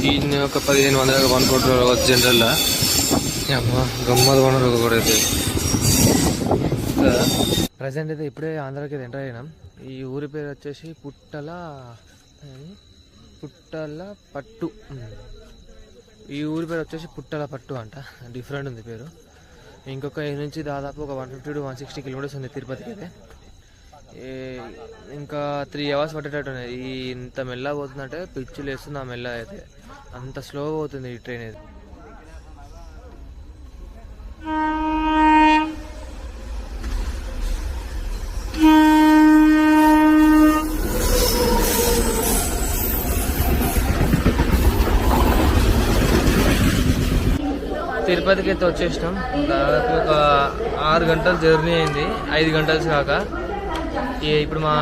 దీన్ని ఒక 1500 కొనుక్కుంటారు జనరల్లా. గమ్మలు కొనరు కూడా అయితే. ప్రజెంట్ అయితే ఇప్పుడే ఆంధ్రాకి ఎంటర్ అయినాం. ఈ ఊరి పేరు వచ్చేసి పుట్టల పట్టు. ఈ ఊరి పేరు వచ్చేసి పుట్టల పట్టు అంట. డిఫరెంట్ ఉంది పేరు. ఇంకొక నుంచి దాదాపు ఒక 150 to 160 కిలోమీటర్స్ ఉంది తిరుపతికి అయితే. ఇంకా 3 hours పట్టేటట్టు ఉన్నాయి. ఇంత మెల్ల పోతుందంటే పిచ్చులు వేస్తుంది ఆ మెల్ల అయితే. అంత స్లో పోతుంది ఈ ట్రైన్ అయితే. తిరుపతికి అయితే వచ్చేసినాం. దాదాపు ఒక 6 గంటల జర్నీ అయింది, 5 గంటలు కాక. ఇప్పుడు మా